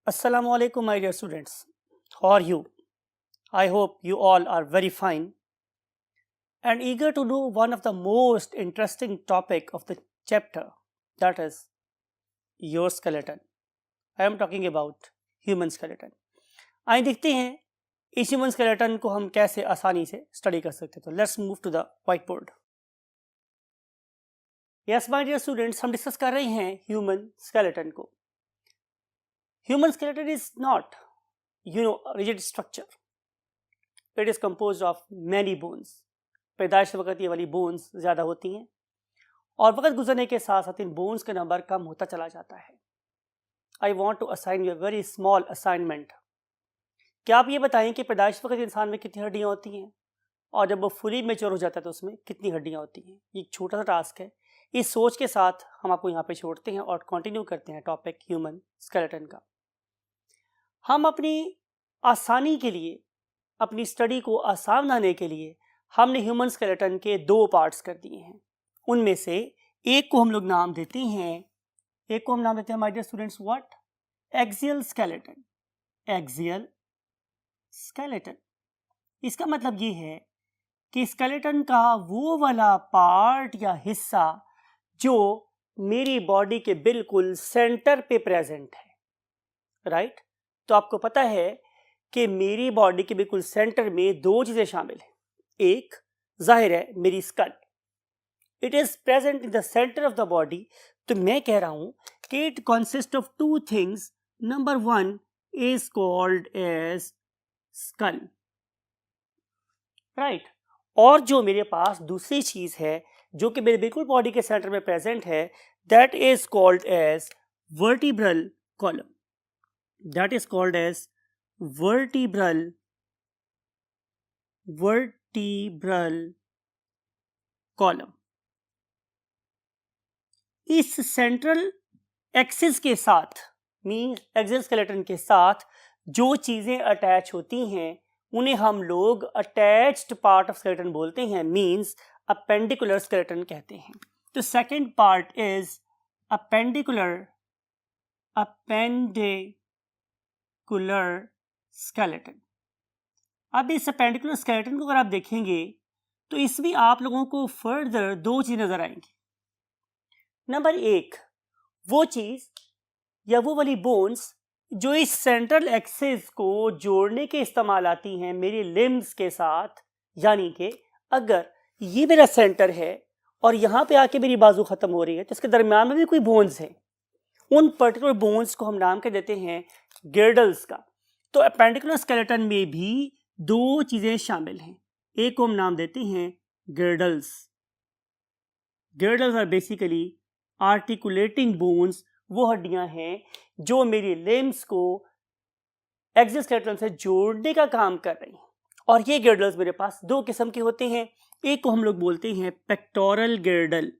Assalamu alaikum, my dear students. How are you? I hope you all are very fine and eager to know one of the most interesting topic of the chapter, that is your skeleton. I am talking about human skeleton. आइए देखते हैं इस human skeleton को हम कैसे आसानी से study कर सकते हैं. तो let's move to the white board. Yes my dear students, हम डिस्कस कर रहे हैं ह्यूमन स्केलेटन को. Human skeleton is not, a rigid structure. It is composed of many bones. पैदाइश वक्त ये वाली बोन्स ज़्यादा होती हैं और वक्त गुजरने के साथ साथ इन बोन्स का नंबर कम होता चला जाता है. I want to assign you a very small assignment. क्या आप ये बताएं कि पैदाइश वक्त इंसान में कितनी हड्डियाँ होती हैं और जब वो फुली मेच्योर हो जाता है तो उसमें कितनी हड्डियाँ होती हैं. ये एक छोटा सा टास्क है. इस सोच के साथ हम आपको यहाँ पे छोड़ते हैं और कंटिन्यू करते हैं टॉपिक ह्यूमन स्केलेटन का. हम अपनी आसानी के लिए, अपनी स्टडी को आसान बनाने के लिए हमने ह्यूमन स्केलेटन के दो पार्ट्स कर दिए हैं. उनमें से एक को हम लोग नाम देते हैं my dear students what? Axial skeleton. Axial skeleton. इसका मतलब ये है कि स्केलेटन का वो वाला पार्ट या हिस्सा जो मेरी बॉडी के बिल्कुल सेंटर पे प्रेजेंट है. राइट? तो आपको पता है कि मेरी बॉडी के बिल्कुल सेंटर में दो चीज़ें शामिल हैं. एक जाहिर है मेरी skull. It is present in the centre of the body. तो मैं कह रहा हूं कि it consist of two things. Number one is called as skull. Right? और जो मेरे पास दूसरी चीज़ है जो कि मेरे बिल्कुल बॉडी के सेंटर में प्रेजेंट है, that is called as vertebral column. That is called as vertebral column. इस सेंट्रल एक्सिस के साथ मीन्स एक्सियल स्केलेटन के साथ जो चीज़ें अटैच होती हैं उन्हें हम लोग अटैच्ड पार्ट ऑफ स्केलेटन बोलते हैं. मीन्स अपेंडिकुलर स्केलेटन कहते हैं. तो second part is appendicular skeleton. अब इस अपेंडिकुलर स्केलेटन को अगर आप देखेंगे तो इसमें आप लोगों को फर्दर दो चीज़ नजर आएंगी. नंबर एक, वो चीज़ या वो वाली बोन्स जो इस सेंट्रल एक्सिस को जोड़ने के इस्तेमाल आती हैं मेरी लिम्स के साथ. यानी कि अगर ये मेरा सेंटर है और यहाँ पे आके मेरी बाजू ख़त्म हो रही है तो इसके दरम्यान में भी कोई बोन्स हैं. उन पर्टिकुलर बोन्स को हम नाम के देते हैं गिर्डल्स का. तो अपेंडिकुलर स्केलेटन में भी दो चीज़ें शामिल हैं. एक को हम नाम देते हैं गिर्डल्स. गिर्डल्स आर बेसिकली आर्टिकुलेटिंग बोन्स. वो हड्डियां हैं जो मेरी लिम्स को एक्सियल स्केलेटन से जोड़ने का काम कर रही हैं. और ये गिर्डल्स मेरे पास दो किस्म के होते हैं. एक को हम लोग बोलते हैं पेक्टोरल गिर्डल,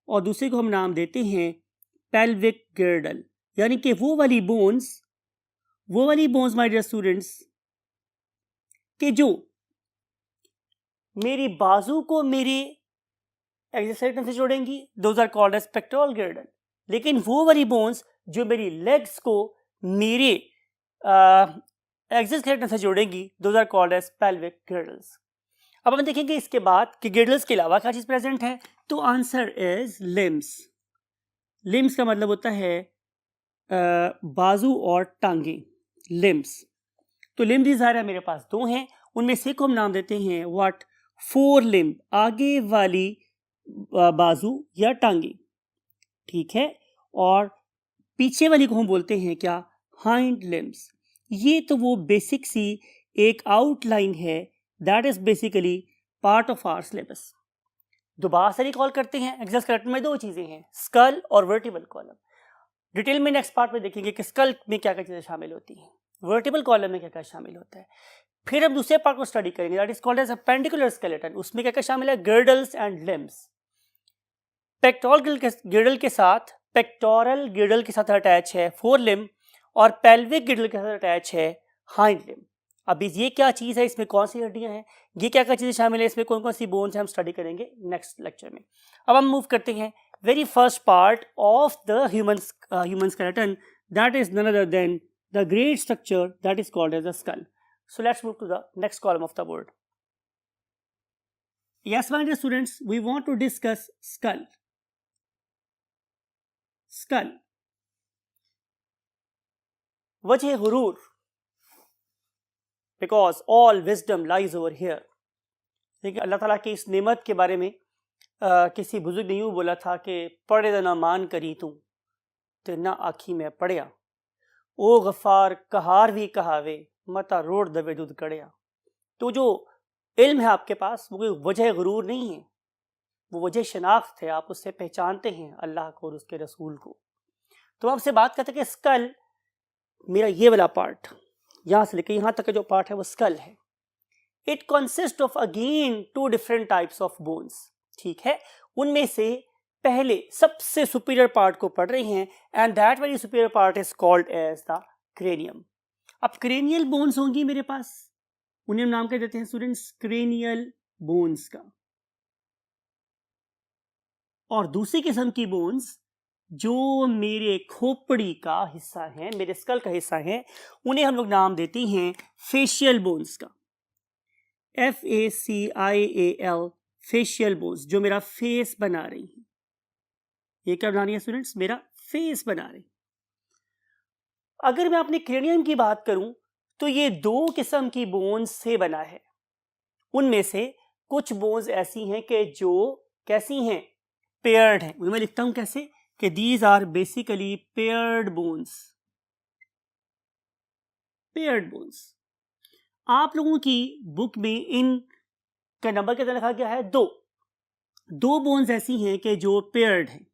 और दूसरे को हम नाम देते हैं पेल्विक गिर्डल. यानी कि वो वाली बोन्स माय डियर स्टूडेंट्स कि जो मेरी बाजू को मेरे एक्सियल स्केलेटन से जोड़ेंगी, those are called as pectoral girdle. लेकिन वो वाली बोन्स जो मेरी लेग्स को मेरे एक्सियल स्केलेटन से जोड़ेंगी, those are called as pelvic girdles. अब हम देखेंगे इसके बाद कि गिर्डल्स के अलावा क्या चीज़ प्रेजेंट है. तो आंसर इज लिम्स. लिम्स का मतलब होता है बाजू और टांगे. लिम्स. तो लिम्स भी ज़ाहिर है मेरे पास दो हैं. उनमें से को हम नाम देते हैं व्हाट? Four limb. आगे वाली बाजू या टांगे. ठीक है? और पीछे वाली को हम बोलते हैं क्या? Hind limbs. ये तो वो बेसिक सी एक आउटलाइन है. That is basically part of our syllabus. दोबारा से रिकॉल करते हैं. एक्सियल स्केलेटन में दो चीज़ें हैं, स्कल और वर्टिब्रल कॉलम. डिटेल में नेक्स्ट पार्ट में देखेंगे कि स्कल में क्या क्या चीज़ें शामिल होती हैं, वर्टिब्रल कॉलम में क्या क्या शामिल होता है. फिर हम दूसरे पार्ट को स्टडी करेंगे, that is called as appendicular skeleton. उसमें क्या क्या शामिल है? Girdles and limbs. Pectoral girdle के साथ अटैच है फोर लिम्ब और पेल्विक गिर्डल के साथ अटैच है हाइंड लिम्ब. अभी ये क्या चीज़ है, इसमें कौन सी हड्डियां हैं, ये क्या क्या चीज़ें शामिल है, इसमें कौन कौन सी बोन्स हैं, हम स्टडी करेंगे नेक्स्ट लेक्चर में. अब हम मूव करते हैं very first part of the human skeleton, that is none other than the great structure that is called as the skull. So let's move to the next column of the board. Yes, my dear students, we want to discuss skull. Skull. Wajh ghurur, because all wisdom lies over here. देखिए अल्लाह ताला की इस नेमत के बारे में किसी बुजुर्ग ने यूँ बोला था कि पढ़े दा ना मान करी तू ते ना आखी में पढ़िया, ओ गफ़ार कहार भी कहावे मता रोड दबे दूध कड़िया। तो जो इल्म है आपके पास वो कोई वजह गुरूर नहीं है, वो वजह शनाख्त है, आप उससे पहचानते हैं अल्लाह को और उसके रसूल को। तो आपसे बात करते हैं कि स्कल, मेरा ये वाला पार्ट यहाँ से लेकर यहाँ तक का जो पार्ट है वो स्कल है। It consist of again 2 different types of bones, ठीक है। उनमें से पहले सबसे सुपीरियर पार्ट को पढ़ रही हैं and that very superior part is called as the cranium. अब क्रेनियल बोन्स होंगी मेरे पास, उन्हें नाम क्या देते हैं स्टूडेंट्स, क्रेनियल बोन्स का। और दूसरी किस्म की बोन्स जो मेरे खोपड़ी का हिस्सा है, मेरे स्कल का हिस्सा है, उन्हें हम लोग नाम देते हैं फेशियल बोन्स का। FACIAL, फेशियल बोन्स, जो मेरा फेस बना रही है। ये क्या बना रही है स्टूडेंट्स, मेरा फेस बना रही। अगर मैं अपने क्रेनियम की बात करूं तो ये 2 किस्म की बोन्स से बना है। उनमें से कुछ बोन्स ऐसी हैं कि जो कैसी हैं, पेयर्ड हैं। मैं लिखता हूं कैसे कि these are basically paired bones. Paired bones. आप लोगों की बुक में इन का नंबर कितना लिखा गया है, 2 बोन्स ऐसी हैं कि जो पेयर्ड हैं।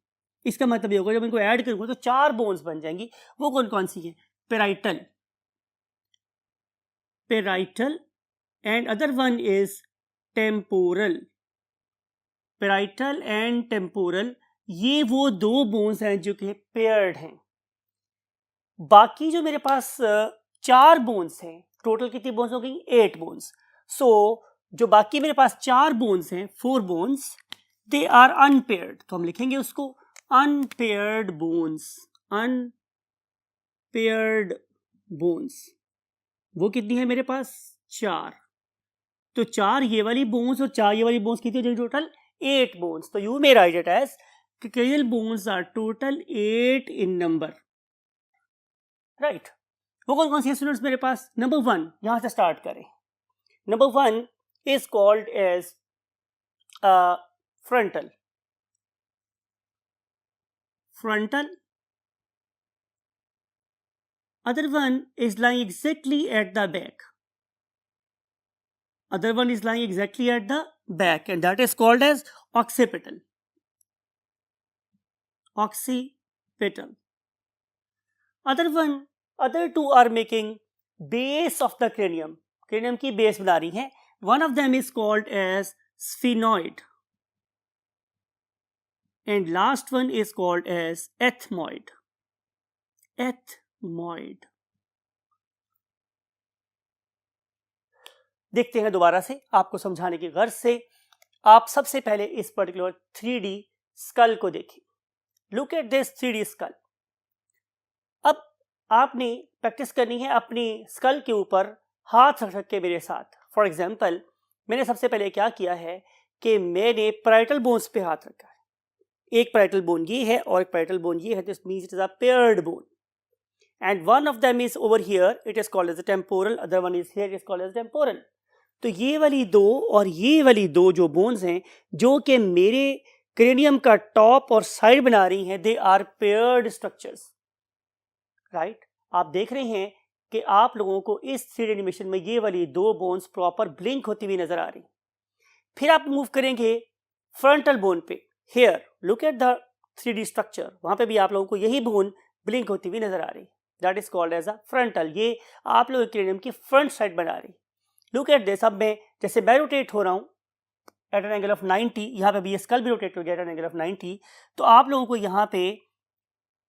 इसका मतलब ये होगा जब इनको ऐड करूंगा तो 4 बोन्स बन जाएंगी। वो कौन कौन सी हैं, parietal, parietal and other one is temporal. Parietal and temporal, ये वो 2 बोन्स हैं जो कि पेयर्ड हैं। बाकी जो मेरे पास 4 बोन्स हैं, टोटल कितनी बोन्स हो गई, 8 बोन्स। सो जो बाकी मेरे पास 4 बोन्स हैं, 4 बोन्स, दे आर अनपेयर्ड। तो हम लिखेंगे उसको अनपेयर्ड बोन्स। अनपेयर्ड बोन्स वो कितनी है मेरे पास, 4। तो 4 ये वाली बोन्स और 4 ये वाली बोन्स कितनी हो जाएगी, टोटल 8 बोन्स। तो you may write it as cranial bones are total 8 in number, right. वो कौन कौन सी स्टूडेंट्स मेरे पास, नंबर 1, यहां से स्टार्ट करें। Number 1 is called as frontal. Other one is lying exactly at the back. And that is called as occipital. Other 2 are making base of the cranium. Cranium की base बना रही हैं। One of them is called as sphenoid and last one is called as ethmoid. देखते हैं दोबारा से आपको समझाने की गर्ज से। आप सबसे पहले इस पर्टिकुलर 3D स्कल को देखें। Look at this 3D skull. अब आपने प्रैक्टिस करनी है अपनी स्कल के ऊपर हाथ रख के मेरे साथ। फॉर एग्जाम्पल, मैंने सबसे पहले क्या किया है कि मैंने पैराइटल बोन्स पे हाथ रखा है। एक पैराइटल बोन ये है और एक पैराइटल बोन ये है। This means it is a paired bone and one of them is over here, it is called as temporal, other one is here, it is called as temporal. तो ये वाली 2 और ये वाली 2 जो बोन्स हैं जो कि मेरे क्रेनियम का टॉप और साइड बना रही हैं, they are paired structures, right. आप देख रहे हैं कि आप लोगों को इस 3D एनिमेशन में ये वाली 2 बोन्स प्रॉपर ब्लिंक होती हुई नजर आ रही। फिर आप मूव करेंगे फ्रंटल बोन पे। Here look at the 3D structure, वहां पे भी आप लोगों को यही बोन ब्लिंक होती हुई नजर आ रही। That is called as a frontal. ये आप लोगों के क्रेनियम की फ्रंट साइड बना रही। Look at this. अब मैं जैसे मैं रोटेट हो रहा हूँ एट एन एंगल ऑफ 90, यहाँ पे भी ये स्कल भी रोटेट हो गया एट एन एंगल ऑफ 90, तो आप लोगों को यहाँ पे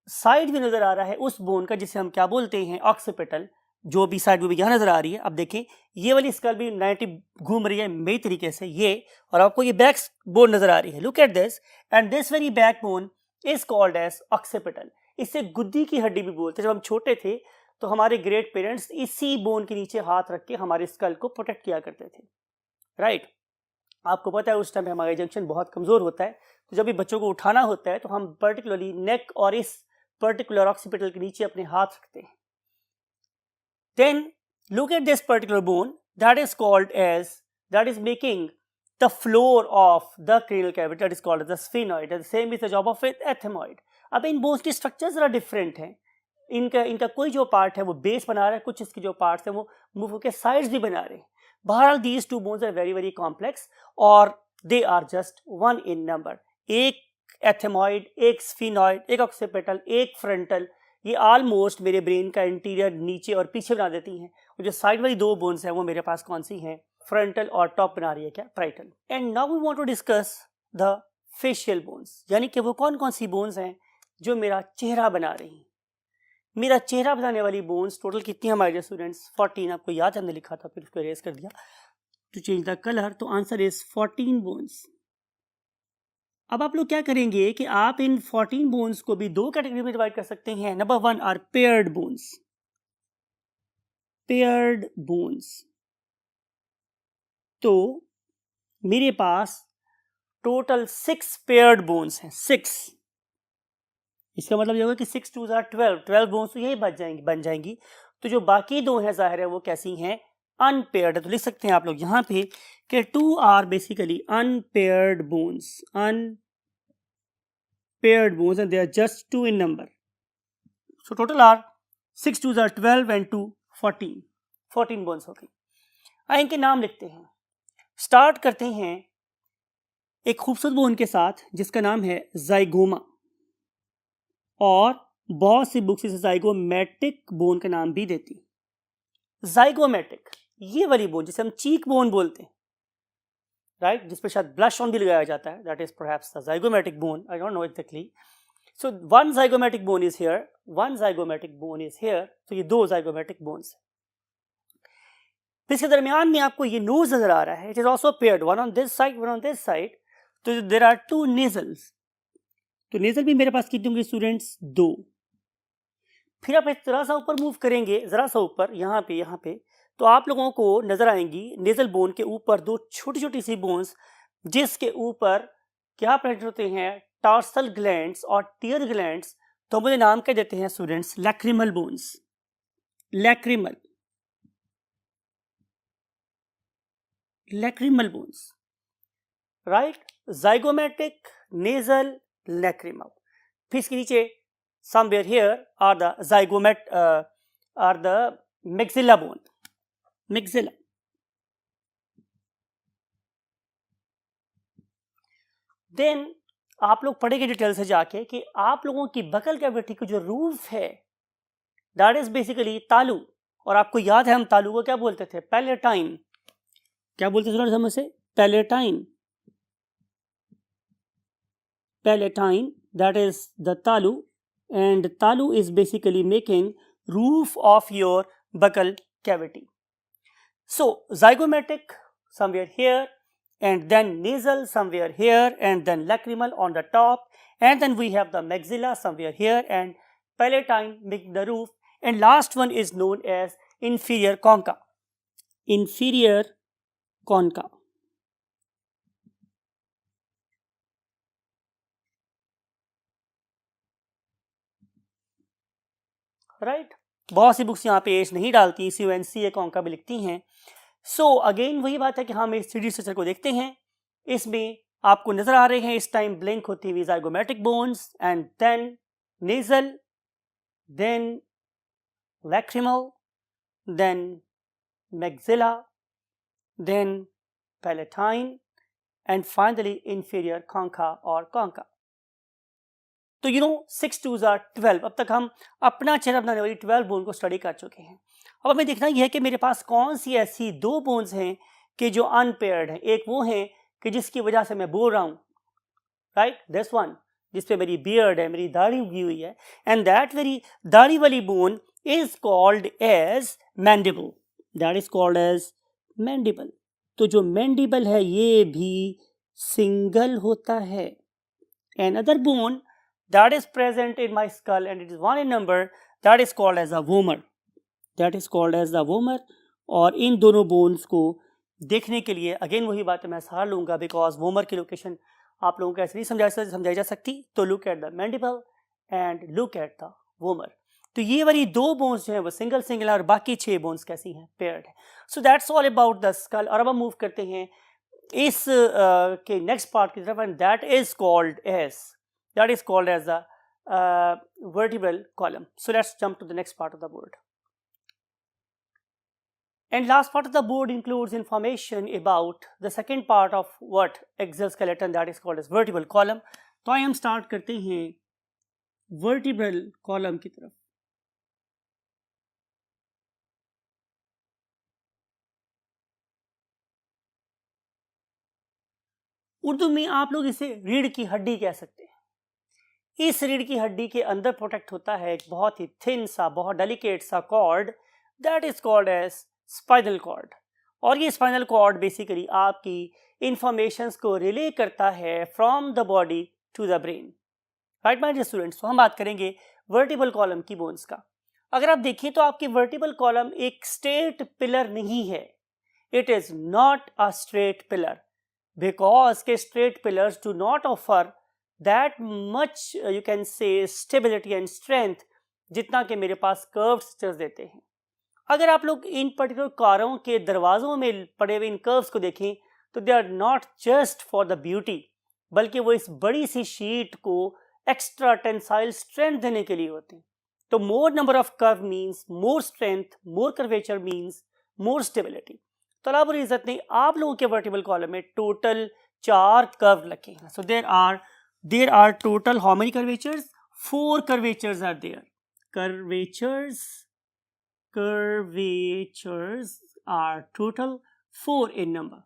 साइड भी नजर आ रहा है उस बोन का जिसे हम क्या बोलते हैं, ऑक्सीपिटल। जो भी साइड भी यहाँ नजर आ रही है, अब देखें ये वाली स्कल भी 90 घूम रही है मेरी तरीके से ये, और आपको ये बैक बोन नजर आ रही है. Look at this, and this very back bone is called as occipital. इसे गुद्दी की हड्डी भी बोलते हैं. जब हम छोटे थे तो हमारे ग्रेट पेरेंट्स इसी बोन के नीचे हाथ रख के हमारे स्कल को प्रोटेक्ट किया करते थे, राइट. आपको पता है उस टाइम हमारा जंक्शन बहुत कमजोर होता है, तो जब भी बच्चों को उठाना होता है तो हम पर्टिकुलरली नेक और इस पर्टिकुलर ऑक्सीपिटल के नीचे अपने हाथ रखते हैं. Then look at this particular bone that is called as, that is making the floor of the cranial cavity, that is called as the sphenoid. The same is the job of ethmoid. अब इन bones की structure जरा different है. इनका कोई जो part है वो base बना रहा है, कुछ इसके जो पार्ट्स हैं वो मूव होकर साइड्स भी बना रहे हैं. बहरहाल these two bones are very very complex और they are just one in number. एक एथेमॉइड, एक स्फीनॉइड, एक ऑक्सीपिटल, एक फ्रंटल, ये ऑलमोस्ट मेरे ब्रेन का इंटीरियर नीचे और पीछे बना देती हैं. और जो साइड वाली दो बोन्स हैं वो मेरे पास कौन सी हैं? फ्रंटल और टॉप बना रही है क्या? Parietal. And now we want to discuss the facial bones, यानी कि वो कौन कौन सी बोन्स हैं जो मेरा चेहरा बना रही हैं. मेरा चेहरा बनाने वाली बोन्स टोटल कितनी है हमारे स्टूडेंट्स? 14. आपको याद हमने लिखा था, फिर उसको इरेज कर दिया टू चेंज द कलर. तो आंसर इज 14 बोन्स. अब आप लोग क्या करेंगे कि आप इन 14 बोन्स को भी दो कैटेगरी में डिवाइड कर सकते हैं. Number 1 are paired bones. Paired bones, तो मेरे पास टोटल 6 पेयर्ड बोन्स हैं. 6. इसका मतलब ये होगा कि 6 2 आर 12 बोन्स तो यही बन जाएंगी. तो जो बाकी दो हैं जाहिर है वो कैसी हैं? अनपेयर्ड. तो लिख सकते हैं आप लोग यहाँ पे कि 2 are basically unpaired bones. Paired bones and they are just 2 in number. So total are 6 2s are 12 and 2 14. 14 bones हो गई. इनके नाम लिखते हैं. स्टार्ट करते हैं एक खूबसूरत बोन के साथ जिसका नाम है जाइगोमा, और बहुत सी बुक्स इसे जाइगोमेटिक बोन का नाम भी देती. जाइगोमेटिक, ये वाली बोन जिसे हम चीक बोन बोलते हैं, राइट, जिस पर शायद ब्लश ऑन भी लगाया जाता है, that is perhaps the zygomatic bone. I don't know exactly. So one zygomatic bone is here, one zygomatic bone is here. तो ये दो जाइगोमेटिक बोन्स हैं. इसके दरमियान में आपको ये नोज नजर आ रहा है. It is also paired, one on this side, one on this side. तो देयर आर 2 नेजल्स. तो नेजल भी मेरे पास कितने होंगे स्टूडेंट्स? 2. फिर आप जरा सा ऊपर मूव करेंगे, जरा सा ऊपर, यहाँ पे तो आप लोगों को नजर आएंगी नेजल बोन के ऊपर 2 छोटी छोटी सी बोन्स, जिसके ऊपर क्या प्रेजेंट होते हैं? टार्सल ग्लैंड्स और टीयर ग्लैंड्स. तो मुझे नाम क्या देते हैं students? Lacrimal bones. Lacrimal bones, right. Zygomatic, nasal, lacrimal. फिर इसके नीचे somewhere here are the maxilla bone. Maxilla. Then आप लोग पढ़ेंगे डिटेल से जाके कि आप लोगों की बकल कैविटी की जो रूफ है दैट इज बेसिकली तालू. और आपको याद है हम तालू को क्या बोलते थे? पैलेटाइन. क्या बोलते थे हम उसे? Palatine. Palatine, that is the तालू, एंड तालू is basically making roof of your buccal cavity. So zygomatic somewhere here, and then nasal somewhere here, and then lacrimal on the top, and then we have the maxilla somewhere here, and palatine making the roof, and last one is known as inferior concha. Inferior concha. Right? बहुत सी books यहाँ पे as नहीं डालती, CUNC concha भी लिखती हैं. So again वही बात है कि हम इस 3D स्ट्रक्चर को देखते हैं. इसमें आपको नजर आ रहे हैं इस टाइम ब्लिंक होती हुई zygomatic bones, and then nasal, then lacrimal, then maxilla, then palatine, and finally inferior concha और कॉन्का. तो 6 2s are 12. अब तक हम अपना चेहरा बनाने वाली 12 बोन को स्टडी कर चुके हैं. अब हमें देखना यह है कि मेरे पास कौन सी ऐसी 2 बोन्स हैं कि जो अनपेयर्ड हैं. एक वो है कि जिसकी वजह से मैं बोल रहा हूं, राइट, दिस वन, जिसपे मेरी बियर्ड है, मेरी दाढ़ी उगी हुई है, एंड दैट वेरी दाढ़ी वाली bone is called as mandible, that is called as mandible. तो जो मैंडिबल है ये भी सिंगल होता है। Another bone that is present in my skull and it is one in number, that is called as a vomer, that is called as the vomer। और इन दोनों bones को देखने के लिए अगेन वही बात है, मैं सहारा लूंगा बिकॉज वोमर की लोकेशन आप लोगों को ऐसे नहीं समझाई जा सकती। तो look at the mandible and look at the vomer. तो ये वाली दो बोन्स जो है वो सिंगल सिंगल है और बाकी 6 बोन्स कैसी हैं, पेयर्ड है। So that's all about the skull. और अब हम मूव करते हैं इस के नेक्स्ट पार्ट की तरफ and that is called as the vertebral column. So let's jump to the next part of the board. And last part of the board includes information about the second part of what exoskeleton, that is called as vertebral column. तो आइए हम start करते हैं vertebral column की तरफ। उर्दू में आप लोग इसे रीढ़ की हड्डी कह सकते हैं। इस रीढ़ की हड्डी के अंदर प्रोटेक्ट होता है एक बहुत ही थिन सा, बहुत डेलिकेट सा cord, that is called as spinal cord. और ये स्पाइनल कॉर्ड बेसिकली आपकी इंफॉर्मेशंस को रिले करता है from the body to the brain. Right my dear students, तो हम बात करेंगे वर्टिबल कॉलम की बोन्स का। अगर आप देखिए तो आपकी वर्टिबल कॉलम एक स्ट्रेट पिलर नहीं है, it is not a straight pillar because straight pillars do not offer that much you can say stability and strength जितना कि मेरे पास curved structures देते हैं। अगर आप लोग इन पर्टिकुलर कारों के दरवाजों में पड़े हुए इन कर्व्स को देखें तो they are not just for the beauty, बल्कि वो इस बड़ी सी शीट को एक्स्ट्रा टेंसाइल स्ट्रेंथ देने के लिए होते हैं। तो more number of curve means more strength, more curvature means more stability. तो अल्लाह बुरी इज्जत ने आप लोगों के वर्टिबल कॉलम में टोटल 4 कर्व रखे हैं। So there are total how many curvatures? 4 curvatures are there. Curvatures are total 4 in number.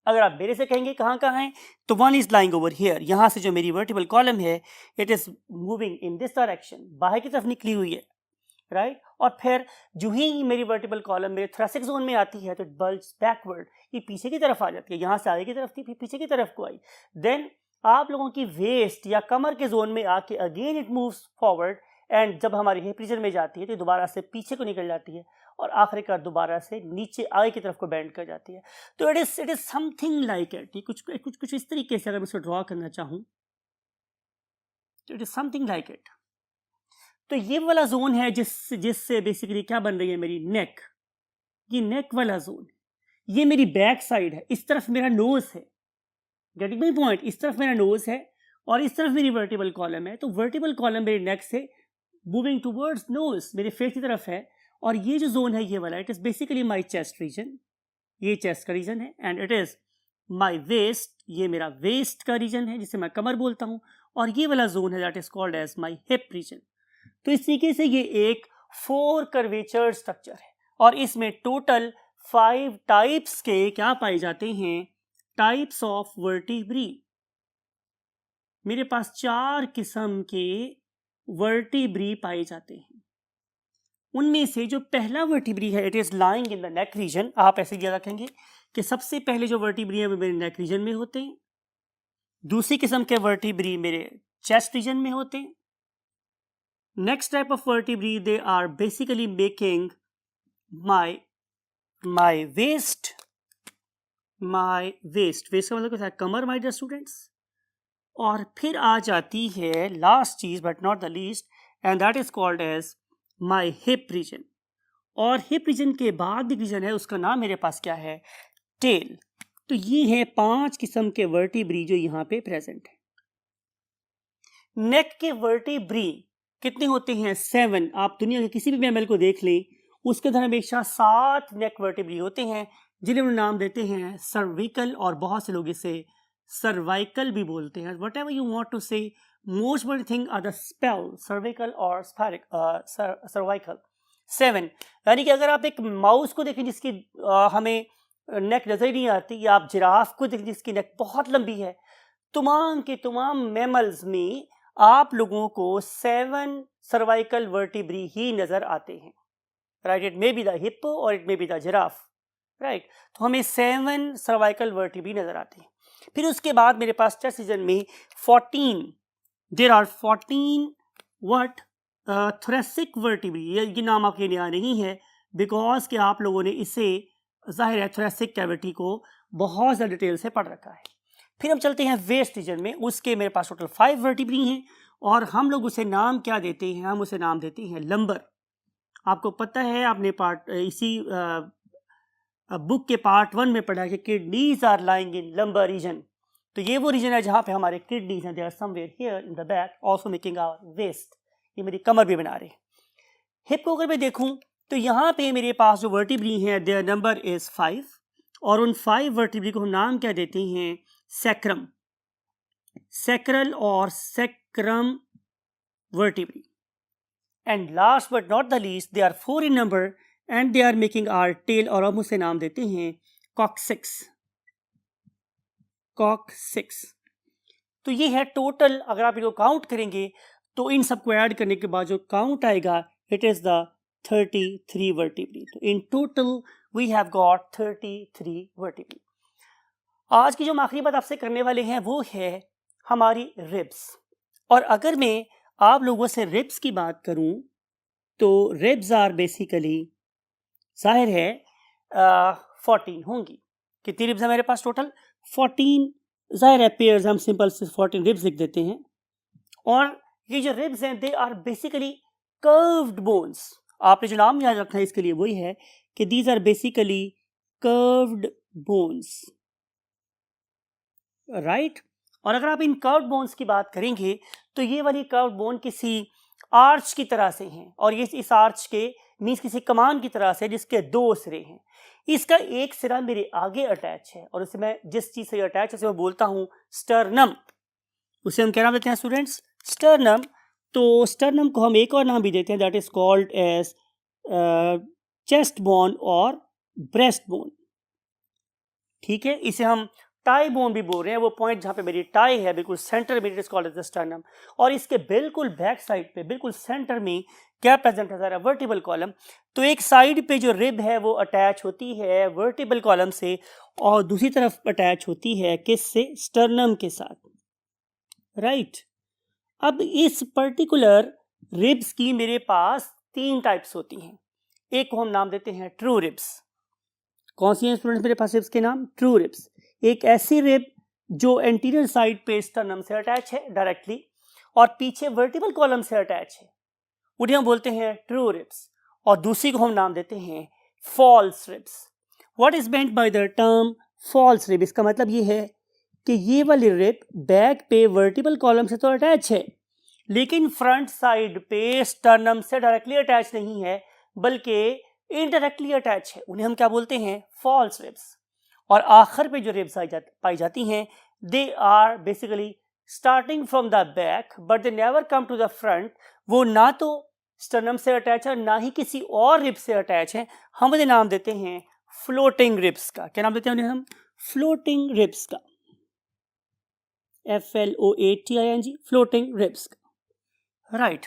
अगर आप मेरे से कहेंगे कहाँ हैं, तो one is lying over here. यहाँ से जो मेरी वर्टिबल कॉलम है it is moving in this direction, बाहर की तरफ निकली हुई है, राइट। और फिर जो ही मेरी वर्टिबल कॉलम मेरे थोरेसिक जोन में आती है तो इट बल्ज बैकवर्ड, ये पीछे की तरफ आ जाती है। यहाँ से आगे की तरफ थी, फिर पीछे की तरफ को आई। देन आप लोगों की वेस्ट या कमर के जोन में आके again it moves forward, and जब हमारी हिप रीजन में जाती है तो दोबारा से पीछे को निकल जाती है और आखिरकार दोबारा से नीचे आगे की तरफ को बेंड कर जाती है। तो it is something like it. ये कुछ इस तरीके से अगर मैं इसको ड्रॉ करना चाहूँ तो it is something like it. तो ये वाला जोन है जिससे बेसिकली क्या बन रही है मेरी नेक, ये नेक वाला जोन, ये मेरी बैक साइड है, इस तरफ मेरा नोज है। Getting my point? इस तरफ मेरा नोज है और इस तरफ मेरी वर्टिबल कॉलम है। तो वर्टिबल कॉलम मेरी नेक से मूविंग टूवर्ड्स नोज, मेरे फेस की तरफ है। और ये जो जोन है ये वाला, it is basically my chest region, ये चेस्ट का रीजन है। And it is my waste, ये मेरा वेस्ट का रीजन है जिसे मैं कमर बोलता हूँ। और ये वाला जोन है that is called as my hip region. तो इस तरीके से ये एक 4 कर्वेचर स्ट्रक्चर है और इसमें टोटल 5 टाइप्स के क्या पाए जाते हैं, टाइप्स ऑफ वर्टिब्री। मेरे पास 4 किस्म के वर्टिब्री पाए जाते हैं। उनमें से जो पहला वर्टिब्री है it is lying in the neck region. आप ऐसे याद रखेंगे कि सबसे पहले जो वर्टिब्री है वो मेरे नेक रीजन में होते हैं। दूसरी किस्म के वर्टिब्री मेरे चेस्ट रीजन में होते हैं। Next type of vertebrae, they are basically making my waist का मतलब क्या है, कमर, my dear students। और फिर आ जाती है लास्ट चीज but not the least, and that is called as my hip region। और हिप रीजन के बाद एक रीजन है उसका नाम मेरे पास क्या है, टेल। तो ये है 5 किस्म के वर्टिब्री जो यहाँ पे प्रेजेंट है। नेक के वर्टिब्री कितने होते हैं? 7। आप दुनिया के किसी भी मैमल को देख लें उसके अंदर हमेशा 7 नेक वर्टिब्री होते हैं जिन्हें हम नाम देते हैं सर्विकल, और बहुत से लोग इसे सर्वाइकल भी बोलते हैं। Whatever you want to say, most important thing are the spell cervical और सर्वाइकल। 7 यानी कि अगर आप एक माउस को देखें जिसकी हमें नेक नजर नहीं आती, या आप जिराफ को देखें जिसकी नेक बहुत लंबी है, तमाम के तमाम मैमल्स में आप लोगों को 7 सर्वाइकल वर्टिब्री ही नजर आते हैं। Right, it may be the hippo और it may be the giraffe, right. तो हमें 7 सर्वाइकल वर्टिब्री नजर आते हैं। फिर उसके बाद मेरे पास चेस्ट रीजन में 14, there are 14 what thoracic vertebrae. ये नाम आपके यहाँ नहीं है बिकॉज कि आप लोगों ने इसे जाहिर है थोरेसिक कैविटी को बहुत ज़्यादा डिटेल से पढ़ रखा है। फिर हम चलते हैं वेस्ट रीजन में, उसके मेरे पास टोटल 5 वर्टिब्री हैं और हम लोग उसे नाम क्या देते हैं, हम उसे नाम देते हैं लंबर। आपको पता है, आपने इसी बुक के पार्ट 1 में पढ़ा कि kidneys are lying in lumbar region. तो ये वो रीजन है जहाँ पे हमारे किडनीज हैं, they are somewhere here in the back also making our waste. ये मेरी कमर भी बना रहे हैं। हिप को अगर मैं देखूं तो यहाँ पे मेरे पास जो वर्टिब्री हैं देयर नंबर इज 5 और उन 5 वर्टिब्री को हम नाम क्या देते हैं, सैक्रम, सैक्रल और sacrum vertebrae. And last but not the least they are 4 in number and they are making our tail और हम उसे नाम देते हैं कॉक्सिक्स, कॉक्सिक्स। तो ये है टोटल, अगर आप इनको काउंट करेंगे तो इन सबको ऐड करने के बाद जो काउंट आएगा इट इज द 33 वर्टिब्री। तो in total we have got 33 vertebrae. आज की जो आखिरी बात आपसे करने वाले हैं वो है हमारी रिब्स। और अगर मैं आप लोगों से रिब्स की बात करूं तो रिब्स आर बेसिकली जाहिर है 14 होंगी। कितनी रिब्स है मेरे पास टोटल? 14 जाहिर है पेयर्स, हम सिंपल से 14 रिब्स लिख देते हैं। और ये जो रिब्स हैं they are basically curved bones. आपने जो नाम याद रखना है इसके लिए वही है कि these are basically curved bones, right. और अगर आप इन कर्व्ड बोन्स की बात करेंगे तो ये वाली कर्व्ड बोन किसी आर्च की तरह से हैं और ये इस आर्च के मीन्स किसी कमान की तरह से जिसके 2 सिरे हैं। इसका एक सिरा मेरे आगे अटैच है और उसे मैं जिस चीज से अटैच है उसे मैं बोलता हूं स्टर्नम। उसे हम क्या नाम देते हैं स्टूडेंट्स? स्टर्नम। तो स्टर्नम को हम एक और नाम भी देते हैं, that is called as chest bone और ब्रेस्ट बोन। ठीक है, इसे हम टाई बोन भी बोल रहे हैं। वो पॉइंट जहां पे मेरी टाई है बिल्कुल सेंटर में, it is called as the sternum. और इसके बिल्कुल बैक साइड पे बिल्कुल सेंटर में क्या प्रेजेंट है? Vertebral column. तो एक साइड पे जो रिब है वो अटैच होती है वर्टिबल कॉलम से और दूसरी तरफ अटैच होती है किससे? स्टर्नम के साथ, राइट। अब इस पर्टिकुलर रिब्स की मेरे पास 3 टाइप्स होती हैं। एक को हम नाम देते हैं ट्रू रिब्स। कौन सी हैं स्टूडेंट्स मेरे पास रिब्स के नाम? True ribs. एक ऐसी रिब जो एंटीरियर साइड पे स्टर्नम से अटैच है डायरेक्टली और पीछे वर्टिबल कॉलम से अटैच है, उन्हें हम बोलते हैं ट्रू रिब्स। और दूसरी को हम नाम देते हैं false ribs. What is meant by the term false rib? इसका मतलब ये है कि ये वाली रिब बैक पे वर्टिबल कॉलम से तो अटैच है लेकिन फ्रंट साइड पे स्टर्नम से डायरेक्टली अटैच नहीं है बल्कि इनडायरेक्टली अटैच है। उन्हें हम क्या बोलते हैं? False ribs. और आखिर पे जो रिब्स पाई जाती हैं they are basically starting from the back but they never come to the front. वो ना तो स्टर्नम से अटैच है ना ही किसी और रिब से अटैच है। हम उन्हें नाम देते हैं फ्लोटिंग रिब्स का। क्या नाम देते हैं उन्हें हम? फ्लोटिंग रिब्स का, FLOATING, फ्लोटिंग रिब्स का, राइट।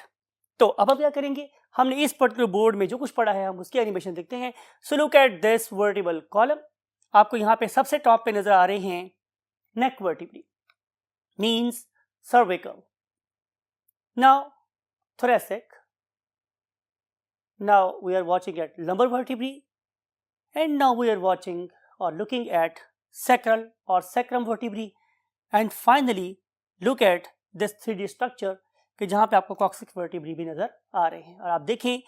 तो अब हम क्या करेंगे? हमने इस पर्टिकुलर बोर्ड में जो कुछ पढ़ा है हम उसकी एनिमेशन देखते हैं। So look at this vertebral column. आपको यहाँ पे सबसे टॉप पे नजर आ रहे हैं neck vertebrae, means cervical, now thoracic, now we are watching at lumbar vertebrae, and now we are watching or looking at sacral or sacrum vertebrae, and finally look at this 3D structure कि जहाँ पे आपको coccyx vertebrae भी नजर आ रहे हैं। और आप देखें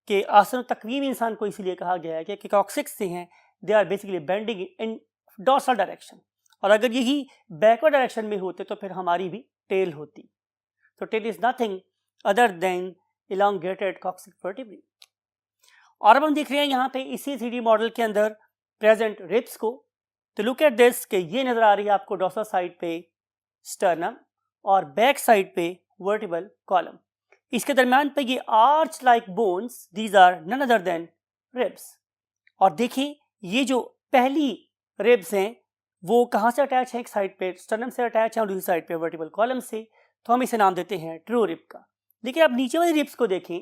कि आसन तकवीम इंसान को इसलिए कहा गया है कि कॉक्सिक्स से हैं they are basically bending in dorsal direction, और अगर यही बैकवर्ड डायरेक्शन में होते तो फिर हमारी भी टेल होती। तो tail is nothing other than elongated coccyx vertebrae। और अब हम देख रहे हैं यहाँ पे इसी 3D मॉडल के अंदर प्रेजेंट रिब्स को। तो लुक एट दिस कि ये नजर आ रही है आपको डॉर्सल साइड पे स्टर्नम और बैक साइड पे वर्टिबल कॉलम। इसके दरम्यान पे ये arch like bones, these are none other than ribs. और देखिए ये जो पहली रिब्स हैं वो कहाँ से अटैच है? एक साइड पे स्टर्नम से अटैच है और दूसरी साइड पे वर्टिबल कॉलम से। तो हम इसे नाम देते हैं ट्रू रिब का। देखिए आप नीचे वाली रिब्स को देखें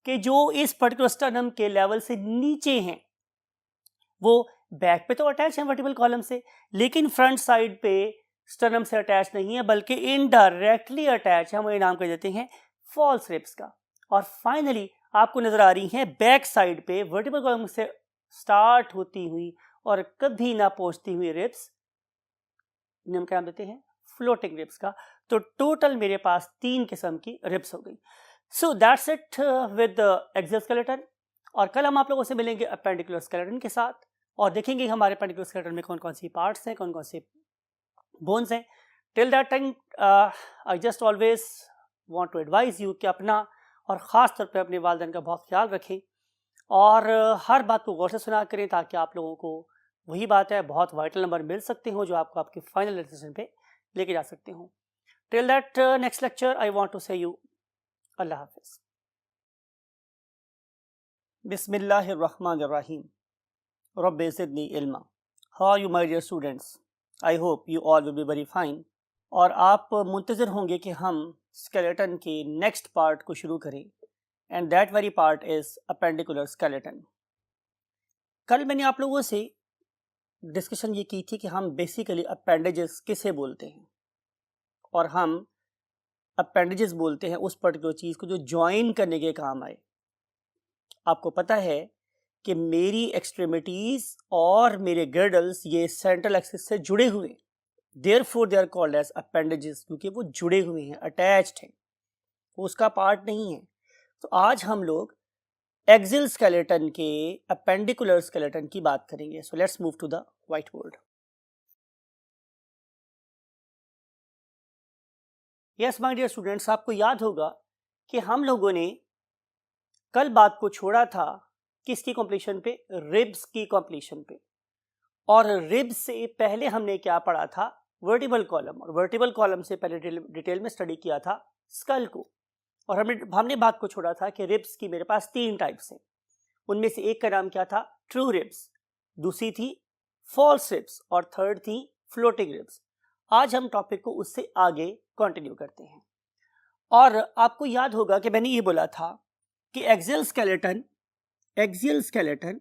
कि जो इस पर्टिकुलर स्टर्नम के लेवल से नीचे हैं वो बैक पे तो अटैच है वर्टिबल कॉलम से, लेकिन फ्रंट साइड पे स्टर्नम से अटैच नहीं है बल्कि इनडायरेक्टली अटैच है। हम ये नाम कर देते हैं फॉल्स रिब्स का। और फाइनली आपको नजर आ रही हैं बैक साइड पे वर्टिबल कॉलम से स्टार्ट होती हुई और कभी ना पहुंचती हुई रिब्स, हम क्या नाम देते हैं फ्लोटिंग रिब्स का। तो टोटल मेरे पास 3 किस्म की रिब्स हो गई। So that's it with axial skeleton. और कल हम आप लोगों से मिलेंगे अपेंडिकुलर स्केलेटन के साथ और देखेंगे हमारे अपेंडिकुलर स्केलेटन में कौन कौन सी पार्ट्स हैं, कौन कौन से बोन्स हैं। Till that time I just always want to advise you कि अपना और ख़ास तौर पे अपने वालिदैन का बहुत ख्याल रखें और हर बात को गौर से सुना करें ताकि आप लोगों को वही बात है बहुत वाइटल नंबर मिल सकते हो जो आपको आपके फाइनल डिसीजन पे लेके जा सकते हो। Till that next lecture I want to say you अल्लाह हाफिज़। बिस्मिल्लाहिर्रहमानिर्रहीम। रब्बि ज़िदनी इल्मा। How are you my dear students? I hope you all will be very fine. और आप मुंतज़िर होंगे कि हम स्केलेटन के नेक्स्ट पार्ट को शुरू करें and that very part is appendicular skeleton. कल मैंने आप लोगों से डिस्कशन ये की थी कि हम बेसिकली अपेंडेजेस किसे बोलते हैं और हम अपेंडेजेस बोलते हैं उस पर्टिकुलर चीज़ को जो ज्वाइन करने के काम आए। आपको पता है कि मेरी एक्सट्रीमिटीज़ और मेरे गर्डल्स ये सेंट्रल एक्सिस से जुड़े हुए हैं, therefore they are called as appendages, क्योंकि वो जुड़े हुए हैं, अटैच्ड हैं, वो उसका पार्ट नहीं है। तो आज हम लोग एक्सियल स्केलेटन के अपेंडिकुलर स्केलेटन की बात करेंगे। So let's move to the white board. Yes my dear students, आपको याद होगा कि हम लोगों ने कल बात को छोड़ा था किसकी कंप्लीशन पे, रिब्स की कंप्लीशन पे। और रिब्स से पहले हमने क्या पढ़ा था, वर्टिबल कॉलम, और वर्टिबल कॉलम से पहले डिटेल में स्टडी किया था स्कल को। और हमने बात को छोड़ा था कि रिब्स की मेरे पास 3 टाइप्स हैं। उनमें से एक का नाम क्या था, ट्रू रिब्स, दूसरी थी फॉल्स रिब्स और थर्ड थी फ्लोटिंग रिब्स। आज हम टॉपिक को उससे आगे कंटिन्यू करते हैं। और आपको याद होगा कि मैंने ये बोला था कि एक्सियल स्केलेटन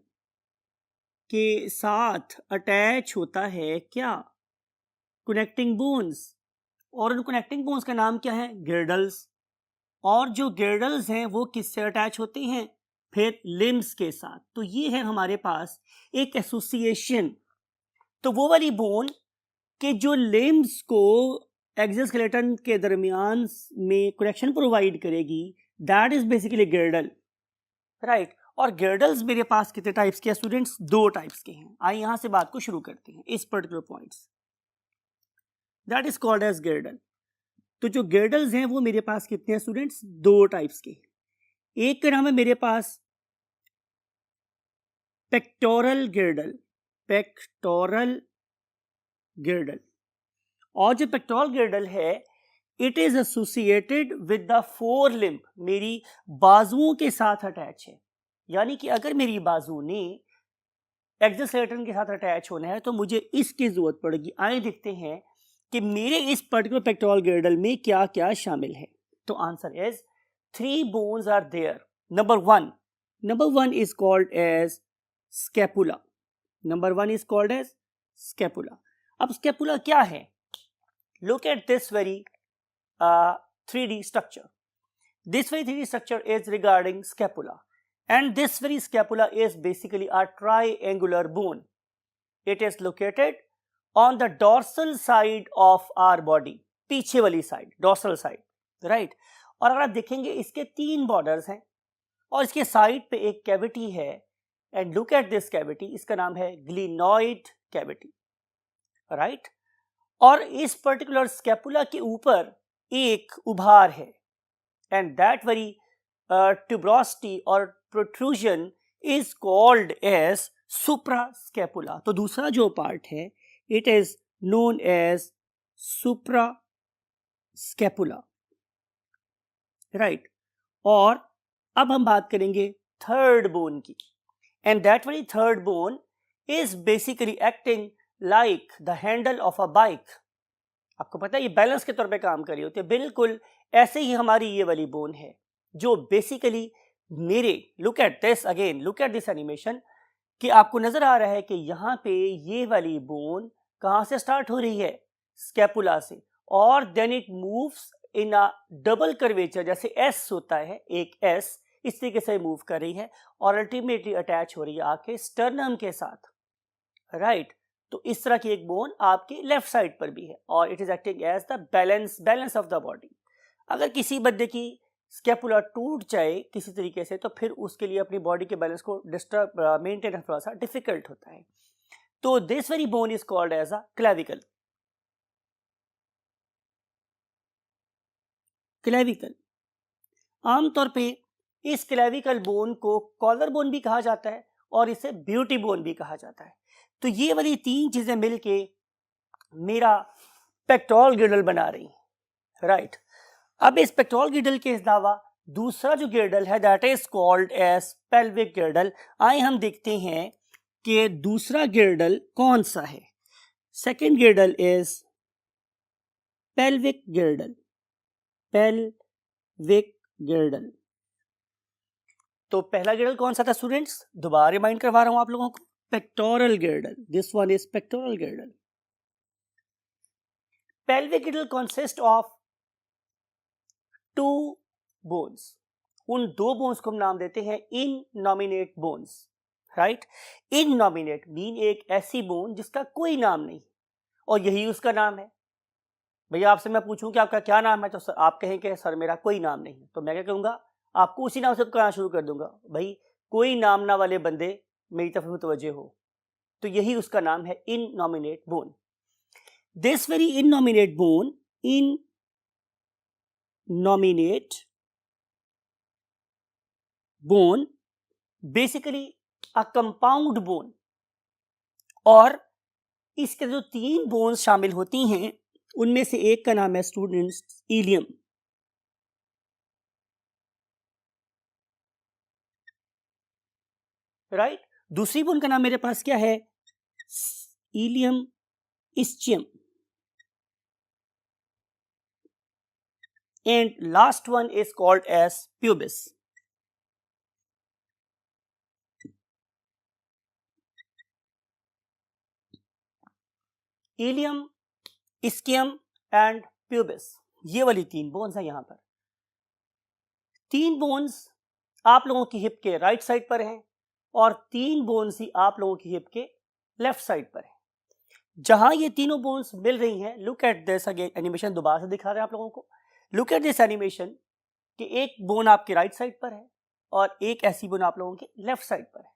के साथ अटैच होता है क्या, कनेक्टिंग बोन्स, और उन कनेक्टिंग बोन्स का नाम क्या है, गिर्डल्स। और जो गिर्डल्स हैं वो किससे अटैच होते हैं, फिर लिम्स के साथ। तो ये है हमारे पास एक एसोसिएशन। तो वो वाली बोन के जो लिम्स को एक्सियल स्केलेटन के दरमियान में कनेक्शन प्रोवाइड करेगी, दैट इज बेसिकली गिर्डल, राइट। और गिर्डल्स मेरे पास कितने टाइप्स के हैं स्टूडेंट्स, 2 टाइप्स के हैं। आइए यहां से बात को शुरू करते हैं इस particular points, that is called as girdle. तो जो गिर्डल्स हैं वो मेरे पास कितने हैं स्टूडेंट्स, 2 टाइप्स के। एक का नाम है मेरे पास पेक्टोरल गिर्डल, और जो पेक्टोरल गिर्डल है it is associated with the four limb, मेरी बाजुओं के साथ अटैच है। यानी कि अगर मेरी बाजू ने एक्सियल स्केलेटन के साथ अटैच होना है तो मुझे इसकी जरूरत पड़ेगी। आइए देखते हैं कि मेरे इस पर्टिकुलर पेक्टोरल गिर्डल में क्या क्या शामिल है। तो answer is 3 bones are there. Number one is called as scapula. अब स्कैपुला क्या है, look at this very 3D structure. This very 3D structure is regarding scapula, and this very scapula is basically a triangular bone. It is located on the dorsal side of our body, पीछे वाली side, dorsal side, right? और अगर आप देखेंगे इसके 3 borders हैं और इसके साइड पे एक कैविटी है, and look at this cavity, इसका नाम है glenoid cavity, right? और इस पर्टिकुलर स्कैपुला के ऊपर एक उभार है, एंड दैट वेरी ट्यूब्रोसिटी और protrusion is called as suprascapula. तो दूसरा जो पार्ट है it is known as suprascapula, right. और अब हम बात करेंगे थर्ड बोन की, and that very third bone is basically acting like the handle of a bike. आपको पता है ये बैलेंस के तौर पे काम कर रही होती है, बिल्कुल ऐसे ही हमारी ये वाली बोन है जो बेसिकली मेरे look at this again, look at this animation कि आपको नजर आ रहा है कि यहाँ पे ये वाली बोन कहाँ से स्टार्ट हो रही है, स्कैपुला से, और then it moves in a double curvature, जैसे एस होता है एक एस, इस तरीके से मूव कर रही है और अल्टीमेटली अटैच हो रही है आके स्टर्नम के साथ, राइट। तो इस तरह की एक बोन आपके लेफ्ट साइड पर भी है और it is acting as the balance of the body. अगर किसी बंदे की स्कैपुला टूट जाए किसी तरीके से तो फिर उसके लिए अपनी बॉडी के बैलेंस को डिस्टर्ब मेंटेन करना थोड़ा सा डिफिकल्ट होता है। तो this very bone is called as a clavicle. Clavicle, आमतौर पे इस क्लेविकल बोन को कॉलर बोन भी कहा जाता है और इसे ब्यूटी बोन भी कहा जाता है। तो ये वाली तीन चीजें मिलके मेरा पेक्टोरल गिर्डल बना रही हैं, राइट। अब इस पेक्टोरल गिर्डल के अलावा दूसरा जो गिर्डल है that is called as pelvic girdle. आइए हम देखते हैं कि दूसरा गिर्डल कौन सा है। Second गिर्डल is pelvic गिर्डल, pelvic गिर्डल। तो पहला गिर्डल कौन सा था स्टूडेंट्स, दोबारा रिमाइंड करवा रहा हूं आप लोगों को, pectoral girdle, this one is pectoral girdle. Pelvic girdle consist of two bones, उन दो बोन्स को हम नाम देते हैं innominate bones, right. Innominate mean एक ऐसी बोन जिसका कोई नाम नहीं और यही उसका नाम है। भैया आपसे मैं पूछूं कि आपका क्या नाम है तो सर आप कहेंगे सर मेरा कोई नाम नहीं है, तो मैं क्या कहूंगा, आपको उसी नाम से कहना शुरू कर दूंगा, भाई कोई नाम ना वाले बंदे मेरी तरफ मुतवज्जे हो। तो यही उसका नाम है innominate bone. This very innominate bone, innominate bone basically a compound bone, और इसके जो तीन बोन्स शामिल होती हैं उनमें से एक का नाम है स्टूडेंट्स इलियम, राइट। दूसरी बोन का नाम मेरे पास क्या है, ilium ischium, and last one is called as pubis. Ilium, ischium and pubis, ये वाली तीन बोन्स हैं। यहां पर तीन बोन्स आप लोगों की हिप के राइट साइड पर हैं और तीन बोन्स ही आप लोगों की हिप के लेफ्ट साइड पर हैं। जहां ये तीनों बोन्स मिल रही हैं, look at this again, animation दोबारा से दिखा रहे हैं आप लोगों को। लुक एट दिस एनिमेशन कि एक बोन आपके राइट साइड पर है और एक ऐसी बोन आप लोगों के लेफ्ट साइड पर है।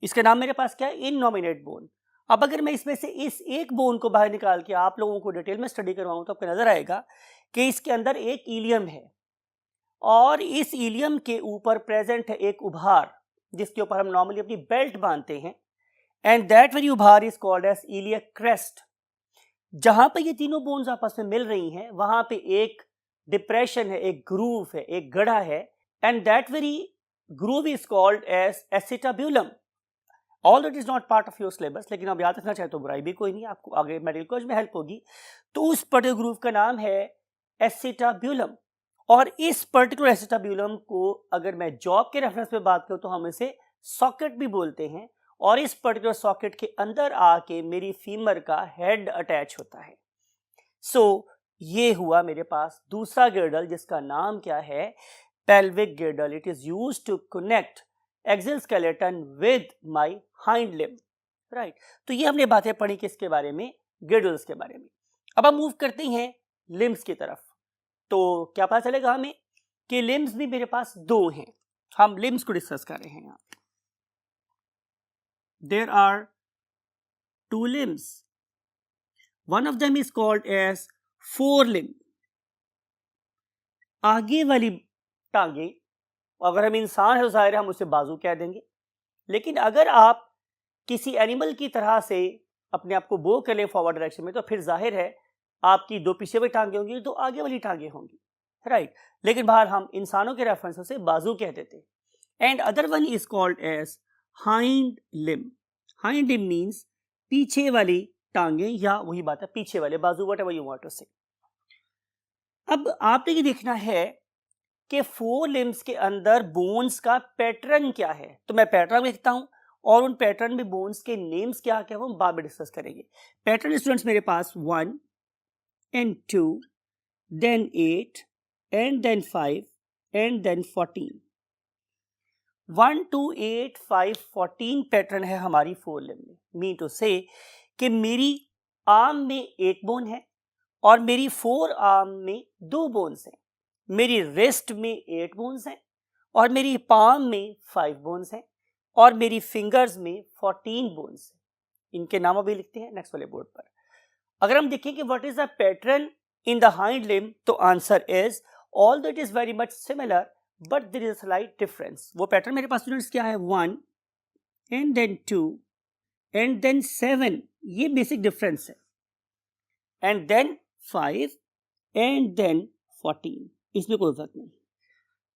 इसका नाम मेरे पास क्या है, इननॉमिनेट बोन। अब अगर मैं इसमें से इस एक बोन को बाहर निकाल के आप लोगों को डिटेल में स्टडी करवाऊं तो आपको नजर आएगा कि इसके अंदर एक इलियम है और इस इलियम के ऊपर प्रेजेंट है एक उभार जिसके ऊपर हम नॉर्मली अपनी बेल्ट बांधते हैं, एंड दैट वेरी उभार is called as iliac crest. जहां पे ये तीनों बोन्स आपस में मिल रही हैं वहां पे एक डिप्रेशन है, एक ग्रूव है, एक गड्ढा है, and that very groove is called as acetabulum. All it is not part of your syllabus, लेकिन आप याद रखना चाहे तो बुराई भी कोई नहीं, आपको आगे मेडिकल कॉलेज में हेल्प होगी। तो उस पर्टिकुलर ग्रूव का नाम है एसिटाब्यूलम, और इस पर्टिकुलर एसिटाब्यूलम को अगर मैं जॉब के रेफरेंस में बात करूं तो हम इसे सॉकेट भी बोलते हैं, और इस पर्टिकुलर सॉकेट के अंदर आके मेरी फीमर का हेड अटैच होता है। सो ये हुआ मेरे पास दूसरा गिर्डल जिसका नाम क्या है, pelvic girdle. It is used to connect axial skeleton with my hind limb, right. तो ये हमने बातें पढ़ी किसके बारे में, गिर्डल्स के बारे में। अब हम मूव करते हैं लिम्ब्स की तरफ। तो क्या पता चलेगा हमें कि लिम्ब्स भी मेरे पास दो हैं। हम लिम्ब्स को डिस्कस कर रहे हैं यहाँ। There are two limbs, one of them is called as fore limb. आगे वाली टांगे, अगर हम इंसान है तो जाहिर है हम उसे बाजू कह देंगे, लेकिन अगर आप किसी एनिमल की तरह से अपने आप को बो कर ले फॉरवर्ड डायरेक्शन में तो फिर जाहिर है आपकी दो पीछे वाली टांगे होंगी, दो आगे वाली टांगे होंगी, राइट। लेकिन बाहर हम इंसानों के रेफरेंस से बाजू कह देते हैं। And other one is called as hind limb. Hind limb means पीछे वाली टांगे, या वही बात है पीछे वाले बाजू, व्हाटएवर यू वांट टू से। अब आपने ये देखना है कि 4 लिम्स के अंदर बोन्स का पैटर्न क्या है, तो मैं पैटर्न लिखता हूं और उन पैटर्न में बोन्स के नेम्स क्या क्या वो हम बाद में डिस्कस करेंगे। पैटर्न स्टूडेंट्स मेरे पास 1 and 2 then 8 and then 5 and then 14। 1 2 8 5 14 pattern है हमारी 4 लिम्ब में। मीन टू से कि मेरी आर्म में 1 बोन है और मेरी 4 आर्म में 2 बोन्स हैं, मेरी रिस्ट में 8 बोन्स हैं और मेरी पाम में 5 बोन्स हैं और मेरी फिंगर्स में 14 बोन्स हैं। इनके नाम अभी लिखते हैं नेक्स्ट वाले बोर्ड पर। अगर हम देखें कि what is the pattern in the hind limb, तो answer is although it is very much similar but there is a slight difference. वो पैटर्न मेरे पास स्टूडेंट्स क्या है, 1 एंड देन 2 एंड देन 7, ये बेसिक डिफरेंस है, एंड देन 5 एंड देन 14, इसमें कोई फर्क नहीं।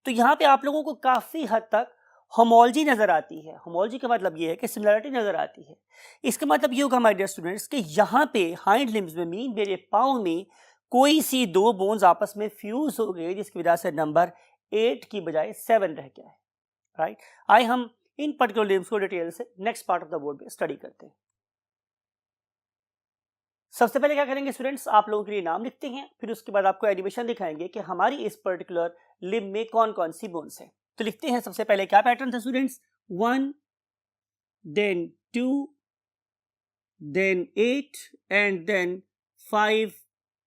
तो यहाँ पे आप लोगों को काफी हद तक होमोलॉजी नजर आती है। होमोलॉजी का मतलब ये है कि सिमिलरिटी नजर आती है। इसका मतलब ये होगा माय डियर स्टूडेंट्स कि यहाँ पे हाइंड लिम्स में मीन मेरे पाँव में कोई सी 2 बोन्स आपस में फ्यूज हो गए जिसकी वजह से नंबर 8 की बजाय 7 रह गया है, राइट। आइए हम इन पर्टिकुलर लिम्स को डिटेल से next part of the board में स्टडी करते हैं। सबसे पहले क्या करेंगे स्टूडेंट्स, आप लोगों के लिए नाम लिखते हैं, फिर उसके बाद आपको एनिमेशन दिखाएंगे कि हमारी इस पर्टिकुलर लिम्ब में कौन कौन सी बोन्स हैं। तो लिखते हैं सबसे पहले क्या पैटर्न था students, 1 then 2 then 8 and then 5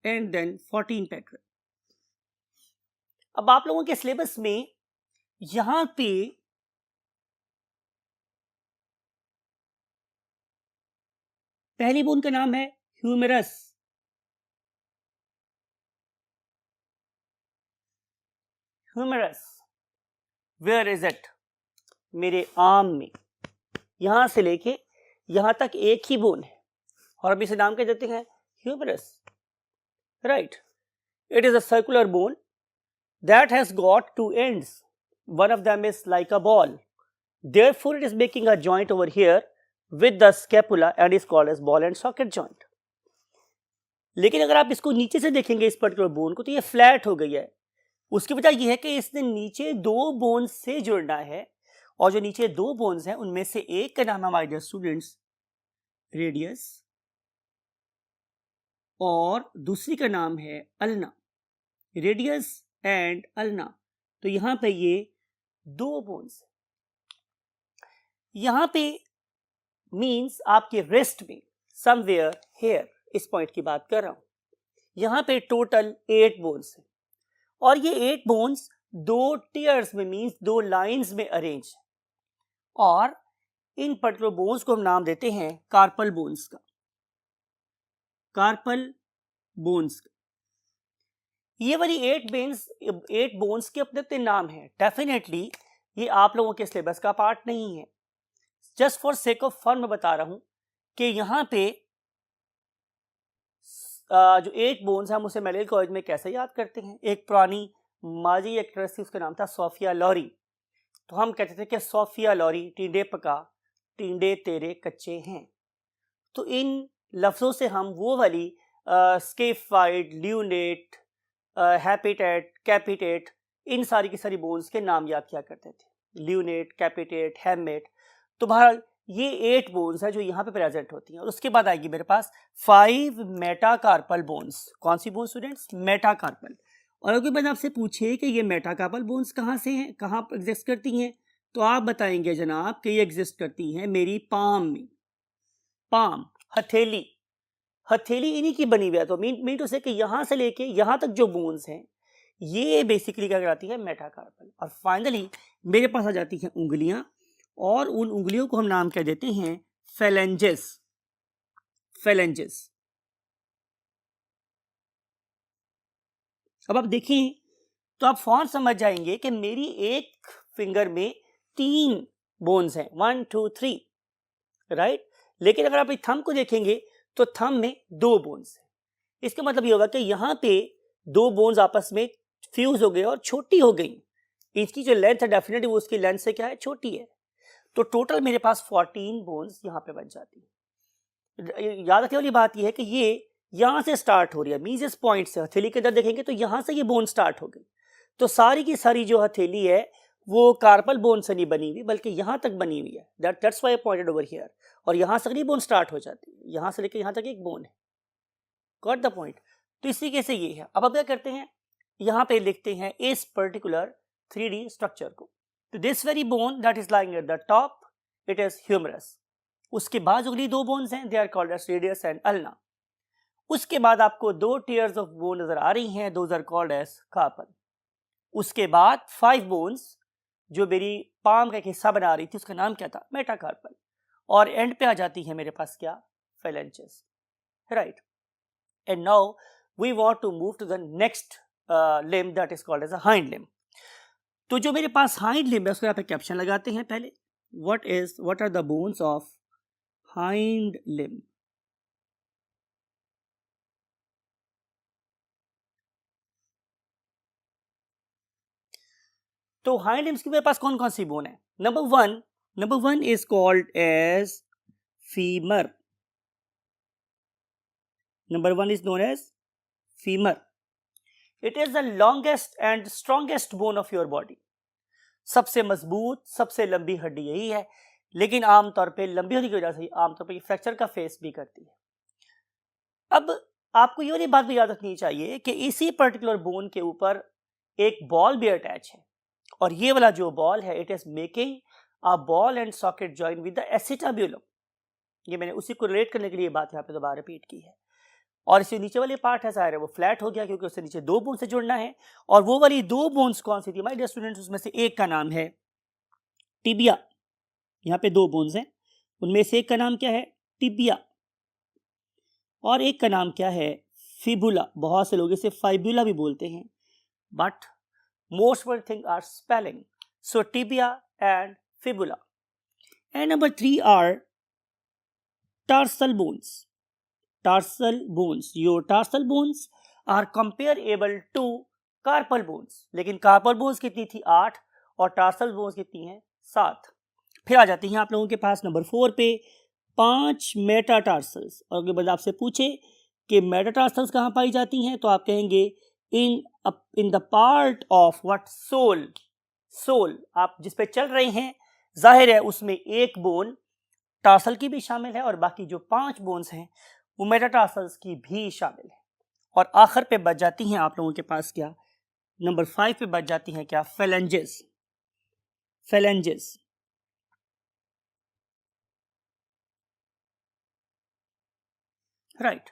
and then 14 pattern. अब आप लोगों के सिलेबस में यहां पे पहली बोन का नाम है ह्यूमेरस। ह्यूमेरस वेयर इज इट, मेरे आर्म में यहां से लेके यहां तक एक ही बोन है और अब इसे नाम क्या देते हैं, humerus, right. It is a circular bone that has got 2 ends, one of them is like a ball, therefore it is making a joint over here with the scapula and is called as ball and socket joint। लेकिन अगर आप इसको नीचे से देखेंगे इस particular bone को तो ये फ्लैट हो गई है। उसकी वजह यह है कि इसने नीचे 2 बोन से जुड़ना है और जो नीचे 2 बोन्स हैं उनमें से एक का नाम है माय डियर स्टूडेंट्स रेडियस और दूसरी का नाम है अल्ना, रेडियस एंड अल्ना। तो यहां पे ये 2 बोन्स, यहां पे मींस आपके रिस्ट में समवेयर हेयर, इस पॉइंट की बात कर रहा हूं, यहां पे टोटल 8 बोन्स है और ये 8 बोन्स 2 टीयर्स में मींस 2 लाइंस में अरेंज, और इन पर्टिकुलर बोन्स को हम नाम देते हैं कार्पल बोन्स का, कार्पल बोन्स का। ये वाली 8 बोन्स के अपने अपने नाम है। डेफिनेटली ये आप लोगों के सिलेबस का पार्ट नहीं है, just for sake of fun मैं बता रहा हूं कि यहाँ पे जो 8 बोन्स हैं हम उसे मेडिकल कॉलेज में कैसे याद करते हैं। एक पुरानी माजी एक्ट्रेस थी, उसका नाम था सोफिया लॉरी, तो हम कहते थे कि सोफिया लॉरी टिंडे पका टिंडे तेरे कच्चे हैं। तो इन लफ्जों से हम वो वाली स्केफाइड, ल्यूनेट, हैपिटेट, कैपिटेट, इन सारी की सारी बोन्स के नाम याद किया करते थे, ल्यूनेट, कैपिटेट, हैमेट। तो बहरहाल ये 8 बोन्स है जो यहाँ पे प्रेजेंट होती हैं और उसके बाद आएगी मेरे पास 5 मेटाकार्पल बोन्स। कौन सी बोन्स स्टूडेंट्स, मेटाकार्पल। और अगर मैंने आपसे पूछे कि ये मेटाकार्पल बोन्स कहाँ से हैं, कहाँ एग्जिस्ट करती हैं, तो आप बताएंगे जनाब कि ये एग्जिस्ट करती हैं मेरी पाम में। पाम, हथेली, हथेली इन्हीं की बनी हुई है। तो मीन टू से कि यहां से लेके यहां तक जो बोन्स हैं ये बेसिकली क्या कहलाती है, मेटाकार्पल। और फाइनली मेरे पास आ जाती हैं उंगलियां और उन उंगलियों को हम नाम क्या देते हैं, फेलेंजेस, फेलेंजेस। अब आप देखें तो आप फौरन समझ जाएंगे कि मेरी एक फिंगर में 3 बोन्स हैं, 1 2 3, राइट। लेकिन अगर आप इस थंब को देखेंगे तो थंब में 2 बोन्स हैं। इसका मतलब ये होगा कि यहाँ पे 2 बोन्स आपस में फ्यूज हो गए और छोटी हो गई। इसकी जो लेंथ है डेफिनेटली वो उसकी लेंथ से क्या है, छोटी है। तो टोटल मेरे पास 14 बोन्स यहाँ पे बच जाती है। याद रखने वाली बात यह है कि ये यहाँ से स्टार्ट हो रही है, मींस इस पॉइंट से हथेली के अंदर देखेंगे तो यहाँ से ये बोन स्टार्ट हो गई। तो सारी की सारी जो हथेली है वो कार्पल बोन से नहीं बनी हुई बल्कि यहाँ तक बनी हुई है, that's why I pointed over here. और यहाँ से अगली बोन स्टार्ट हो जाती है, यहाँ से लेकर यहाँ तक एक बोन है, गॉट द पॉइंट। तो इसी के से ये है। अब क्या करते हैं, यहाँ पे लिखते हैं इस पर्टिकुलर 3D स्ट्रक्चर को। तो this very bone that is lying at the top, it is humerus. उसके बाद अगली दो बोन्स हैं, they are called as radius and ulna. उसके बाद आपको दो टीयर्स ऑफ बोन नजर आ रही हैं, those are called as carpal. उसके बाद 5 बोन्स जो मेरी पाम का एक हिस्सा बना रही थी उसका नाम क्या था, मेटाकार्पल। और एंड पे आ जाती है मेरे पास क्या, phalanges, right. And now we want to move to the next limb that is called as a hind limb. तो जो मेरे पास हाइंड लिम्ब है उसको यहाँ पे कैप्शन लगाते हैं पहले, what are the bones of hind limb. तो हाइंड लिम्स के मेरे पास कौन कौन सी बोन है। Number one is called as femur. Number one is known as femur. It is the longest and strongest bone of your body. सबसे मजबूत सबसे लंबी हड्डी यही है, लेकिन आमतौर पे लंबी होने की वजह से आमतौर पे फ्रैक्चर का फेस भी करती है। अब आपको ये वाली बात भी याद रखनी चाहिए कि इसी पर्टिकुलर बोन के ऊपर एक बॉल भी अटैच है, और ये वाला जो बॉल है it is making a ball and socket joint with the acetabulum. ये मैंने उसी को रिलेट करने के लिए बात यहाँ पे दोबारा रिपीट की है। और इसी नीचे वाली पार्ट है जाहिर है वो फ्लैट हो गया क्योंकि उससे नीचे दो बोन से जुड़ना है। और वो वाली दो बोन्स कौन सी थी माय डियर स्टूडेंट्स, उसमें से एक का नाम है टिबिया। यहाँ पे दो बोन्स हैं, उनमें से एक का नाम क्या है, टिबिया, और एक का नाम क्या है, फिबुला। बहुत से लोग इसे फाइबुला भी बोलते हैं, but most one thing are spelling, so tibia and fibula. And number 3 are tarsal bones. Tarsal bones, your tarsal bones are comparable to carpal bones, लेकिन carpal bones कितनी थी 8 और tarsal bones कितनी है 7। फिर आ जाती हैं आप लोगों के पास नंबर 4 पे 5 मेटाटार्सल्स। और अगर बंदा आपसे पूछे कि मेटाटार्सल्स कहाँ पाई जाती हैं तो आप कहेंगे in the part of what sole आप जिस पे चल रहे हैं, जाहिर है उसमें एक बोन टार्सल की भी शामिल है और बाकी जो 5 बोन्स हैं वो मेटाटार्सल्स की भी शामिल है। और आखिर पे बच जाती हैं आप लोगों के पास क्या, नंबर 5 पे बच जाती हैं क्या, फेलेंजेस। राइट।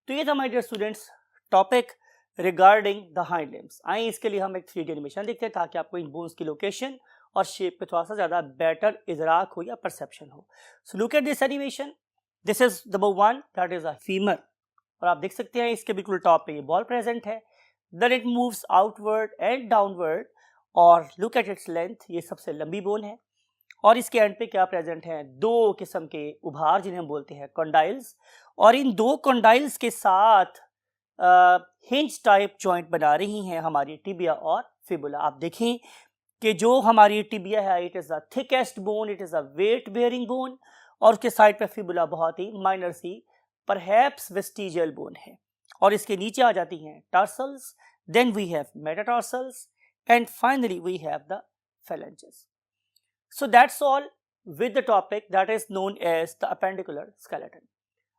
तो ये था my dear students topic regarding the hind limbs. आइए इसके लिए हम एक 3D एनिमेशन देखते हैं ताकि आपको इन बोन्स की लोकेशन और शेप पे थोड़ा सा ज़्यादा बेटर इदराक हो या परसेप्शन हो। So look at this animation. This is number 1 that is a femur, और आप देख सकते हैं इसके बिल्कुल टॉप पे ये बॉल प्रेजेंट है, then it moves outward and downward, और लुक एट इट्स लेंथ, ये सबसे लंबी बोन है। और इसके एंड पे क्या प्रेजेंट है, दो किस्म के उभार जिन्हें हम बोलते हैं कॉन्डाइल्स, और इन दो कॉन्डाइल्स के साथ हिंज टाइप जॉइंट बना रही हैं हमारी टिबिया और फिबुला। आप देखें कि जो हमारी टिबिया है it is the thickest bone, it is a weight bearing bone, और उसके साइड पे फिबुला बहुत ही माइनर सी परहैप्स वेस्टिजियल बोन है। और इसके नीचे आ जाती हैं tarsals, then we have metatarsals, and finally we have the phalanges. So that's all with the topic that is known as the appendicular skeleton.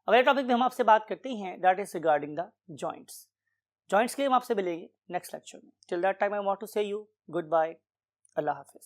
अगले टॉपिक में हम आपसे बात करते हैं that is regarding the joints. Joints के लिए हम आपसे मिलेंगे नेक्स्ट लेक्चर में। Till that time I want to say you good bye, अल्लाह हाफिज।